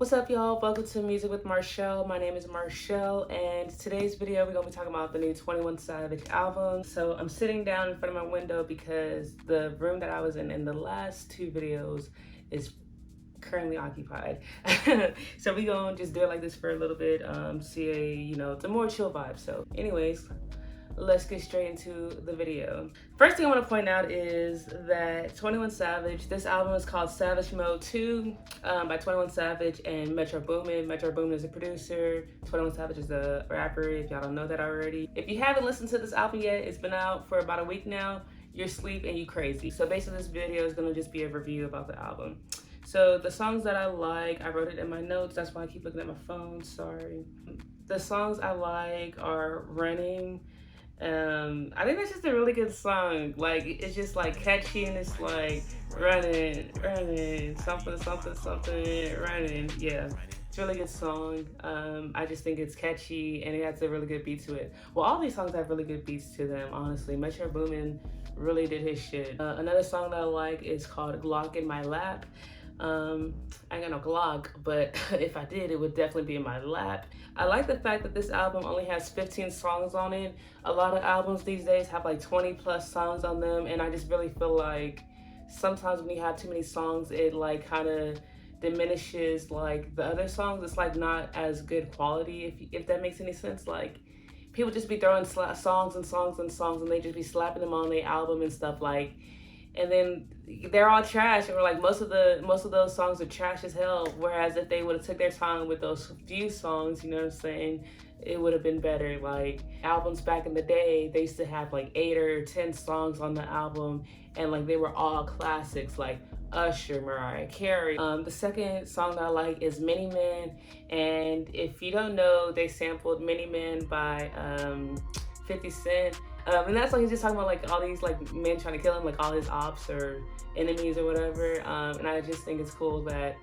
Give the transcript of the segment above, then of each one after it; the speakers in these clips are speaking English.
What's up, y'all? Welcome to Music with Marchelle. My name is Marchelle, and today's video we're gonna be talking about the new 21 Savage album. So I'm sitting down in front of my window because the room that I was in the last two videos is currently occupied. So we gonna just do it like this for a little bit, see it's a more chill vibe. So anyways, let's get straight into the video. First thing I want to point out is that 21 Savage, this album is called Savage Mode 2 by 21 Savage and Metro Boomin. Metro Boomin is a producer, 21 Savage is a rapper, if y'all don't know that already. If you haven't listened to this album yet, it's been out for about a week now, you're asleep and you crazy. So basically this video is gonna just be a review about the album. So the songs that I like, I wrote it in my notes, that's why I keep looking at my phone, sorry. The songs I like are Running. I think that's just a really good song. Like, it's just like catchy and it's like running, something, running. Yeah, it's a really good song. I just think it's catchy and it has a really good beat to it. Well, all these songs have really good beats to them, honestly. Metro Boomin really did his shit. Another song that I like is called Glock in My Lap. I ain't got no Glock, but if I did, it would definitely be in my lap. I like the fact that this album only has 15 songs on it. A lot of albums these days have like 20 plus songs on them, and I just really feel like sometimes when you have too many songs, it like kind of diminishes like the other songs. It's like not as good quality, if that makes any sense. Like, people just be throwing songs and they just be slapping them on their album and stuff, like, and then they're all trash, or like most of those songs are trash as hell. Whereas if they would have took their time with those few songs, you know what I'm saying, it would have been better. Like, albums back in the day, they used to have like 8 or 10 songs on the album, and like they were all classics, like Usher, Mariah Carey. The second song that I like is Many Men, and if you don't know, they sampled Many Men by 50 Cent. And that song, he's just talking about like all these like men trying to kill him, like all his ops or enemies or whatever. And I just think it's cool that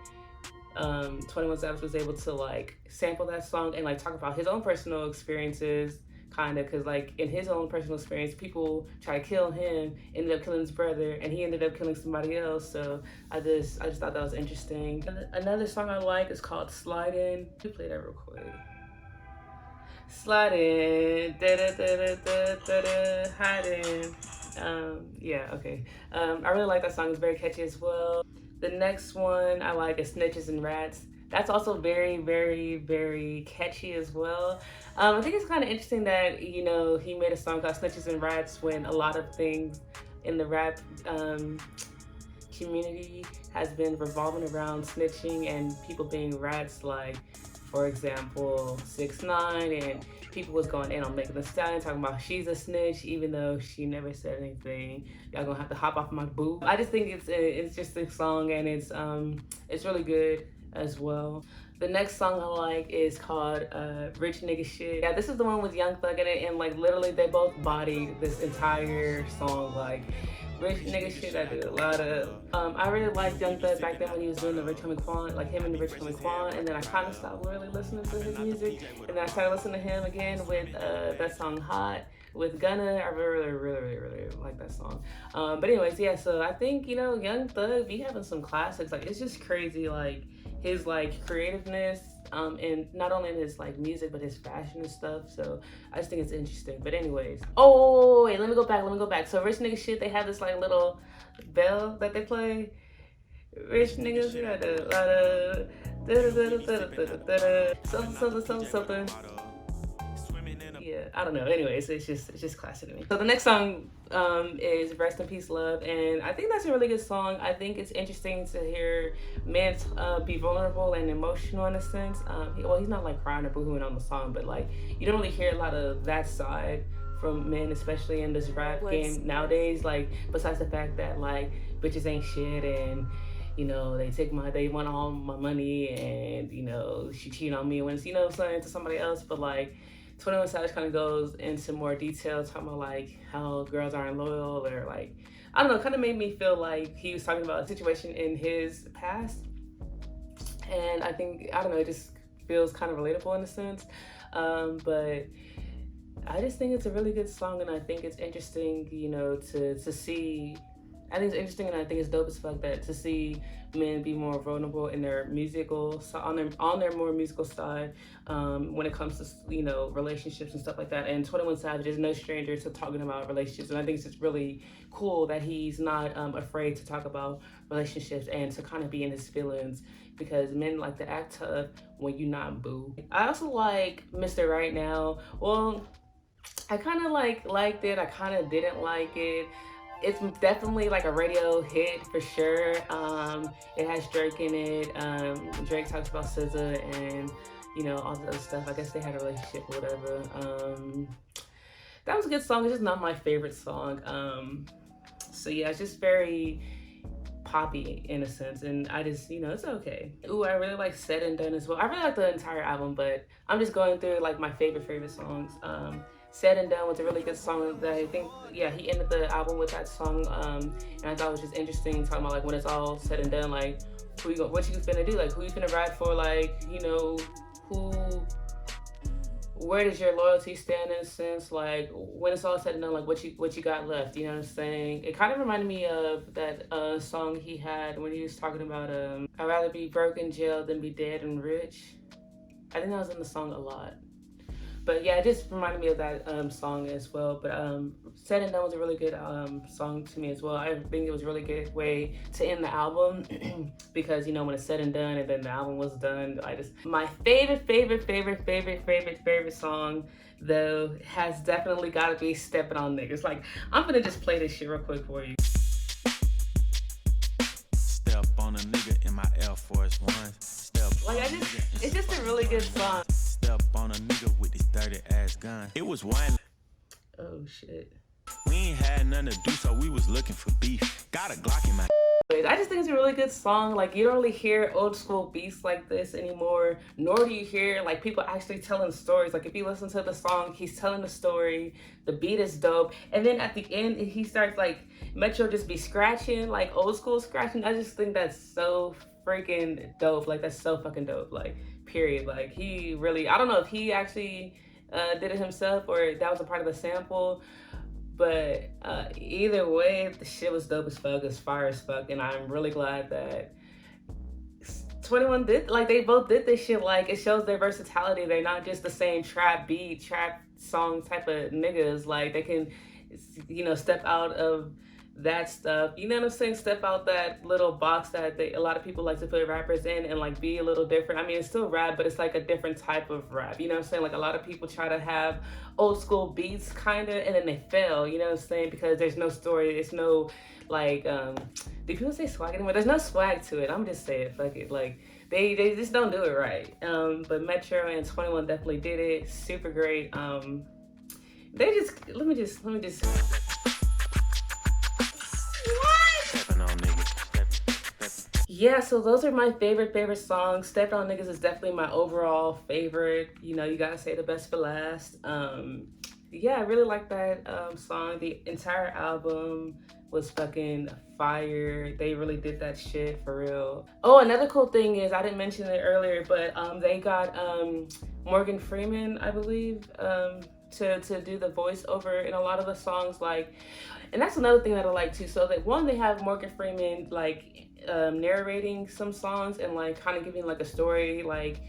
21 Savage was able to like sample that song and like talk about his own personal experiences, kind of, because like in his own personal experience, people try to kill him, ended up killing his brother, and he ended up killing somebody else. So I just thought that was interesting. Another song I like is called Slide In. Let me play that real quick. Slide in, hide in. Yeah, okay. I really like that song. It's very catchy as well. The next one I like is Snitches and Rats. That's also very, very, very catchy as well. I think it's kind of interesting that, you know, he made a song called Snitches and Rats when a lot of things in the rap community has been revolving around snitching and people being rats. Like, for example, 6ix9ine, and people was going in on Megan Thee Stallion talking about she's a snitch even though she never said anything. Y'all gonna have to hop off my boob. I just think it's just a song, and it's really good as well. The next song I like is called Rich Nigga Shit. Yeah, this is the one with Young Thug in it, and like literally they both bodied this entire song. Like, Rich Nigga Shit, I do a lot of. I really liked Young Thug back then when he was doing the Rich Homie Quan, like him and the Rich Homie Quan, and then I kind of stopped really listening to his music, and then I started listening to him again with that song Hot with Gunna. I really like that song. But anyways, yeah, so I think, you know, Young Thug be having some classics. Like, it's just crazy, like his like creativeness, and not only in his like music but his fashion and stuff. So I just think it's interesting. But anyways, oh wait, let me go back. So Rich Nigga Shit, they have this like little bell that they play. Rich niggas got a lot of something. Yeah, I don't know. Anyways, it's just classic to me. So the next song is Rest in Peace Love, and I think that's a really good song. I think it's interesting to hear men be vulnerable and emotional in a sense. Well, he's not like crying or boohooing on the song, but like you don't really hear a lot of that side from men, especially in this rap game nowadays. Like, besides the fact that like bitches ain't shit, and you know, they want all my money, and you know, she cheated on me when, you know, something to somebody else. But like 21 Savage kind of goes into more detail, talking about like how girls aren't loyal, or like, I don't know, kind of made me feel like he was talking about a situation in his past. And I think, I don't know, it just feels kind of relatable in a sense. But I just think it's a really good song, and I think it's interesting, you know, to see I think it's interesting, and I think it's dope as fuck that to see men be more vulnerable in their musical, so on their more musical side, when it comes to relationships and stuff like that. And 21 Savage is no stranger to talking about relationships, and I think it's just really cool that he's not afraid to talk about relationships and to kind of be in his feelings, because men like to act tough when you not boo. I also like Mr. Right Now. Well, I kind of liked it. I kind of didn't like it. It's definitely like a radio hit for sure. It has Drake in it. Drake talks about SZA and all the other stuff. I guess they had a relationship or whatever. That was a good song. It's just not my favorite song. So yeah, it's just very poppy in a sense, and I just it's okay. Ooh, I really like Said and Done as well. I really like the entire album, but I'm just going through like my favorite songs. Said and Done was a really good song that I think, yeah, he ended the album with that song, and I thought it was just interesting talking about like when it's all said and done, like what you finna do, like who you finna ride for, like where does your loyalty stand in a sense, like when it's all said and done, like what you got left, you know what I'm saying? It kind of reminded me of that song he had when he was talking about I'd rather be broke in jail than be dead and rich. I think that was in the song a lot. But yeah, it just reminded me of that song as well. But Said and Done was a really good song to me as well. I think it was a really good way to end the album because when it's said and done and then the album was done, my favorite song though has definitely got to be Stepping on Niggas. Like, I'm gonna just play this shit real quick for you. Step on a nigga in my Air Force One. It's just a really good song. Step on a nigga with this dirty ass gun. It was one. Oh shit. We ain't had nothing to do, so we was looking for beef. Got a Glock in my. I just think it's a really good song. Like, you don't really hear old school beats like this anymore, nor do you hear like people actually telling stories. Like, if you listen to the song, he's telling the story, the beat is dope, and then at the end he starts like Metro just be scratching, like old school scratching. I just think that's so freaking dope. Like, that's so fucking dope, like, period. Like, he really, I don't know if he actually did it himself or that was a part of the sample, but either way, the shit was dope as fuck, as fire as fuck, and I'm really glad that 21 did, like, they both did this shit. Like, it shows their versatility. They're not just the same trap beat, trap song type of niggas. Like, they can, step out of that stuff, you know what I'm saying? Step out that little box that a lot of people like to put rappers in and like be a little different. I mean, it's still rap, but it's like a different type of rap, you know what I'm saying? Like, a lot of people try to have old school beats kind of, and then they fail, you know what I'm saying? Because there's no story, there's no like, do people say swag anymore? There's no swag to it. I'm just saying, fuck it. Like, they just don't do it right. But Metro and 21 definitely did it. Super great. Let me just yeah, so those are my favorite songs. Stepped on Niggas is definitely my overall favorite. You gotta say the best for last. Yeah, I really like that song. The entire album was fucking fire. They really did that shit for real. Oh, another cool thing is, I didn't mention it earlier, but they got Morgan Freeman, I believe, to do the voiceover in a lot of the songs. Like, and that's another thing that I like too. So that one, they have Morgan Freeman like narrating some songs and like kind of giving like a story, like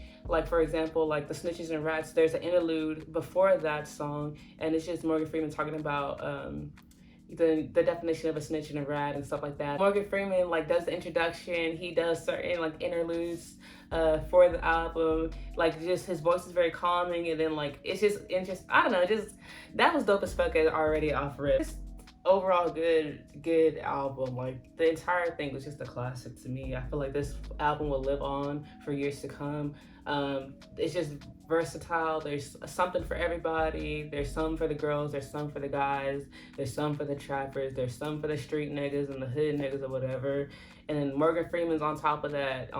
for example, like the Snitches and Rats, there's an interlude before that song, and it's just Morgan Freeman talking about the definition of a snitch and a rat and stuff like that. Morgan Freeman like does the introduction, he does certain like interludes for the album, like just his voice is very calming, and then like it's just I don't know, just that was dope as fuck already off rip. Overall good album. Like, the entire thing was just a classic to me. I feel like this album will live on for years to come. It's just versatile. There's something for everybody. There's some for the girls, there's some for the guys, there's some for the trappers, there's some for the street niggas and the hood niggas or whatever. And then Morgan Freeman's on top of that.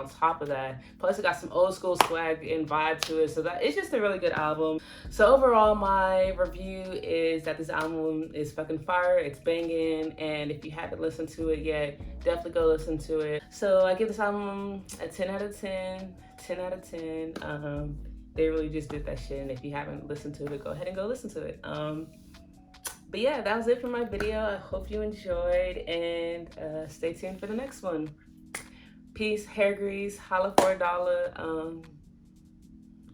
Plus it got some old school swag and vibe to it. So that it's just a really good album. So overall, my review is that this album is fucking fire. It's banging. And if you haven't listened to it yet, definitely go listen to it. So I give this album a 10 out of 10. 10 out of 10. They really just did that shit. And if you haven't listened to it, go ahead and go listen to it. But yeah, that was it for my video. I hope you enjoyed, and stay tuned for the next one. Peace, hair grease, holla for $1,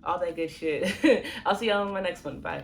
all that good shit. I'll see y'all in my next one. Bye.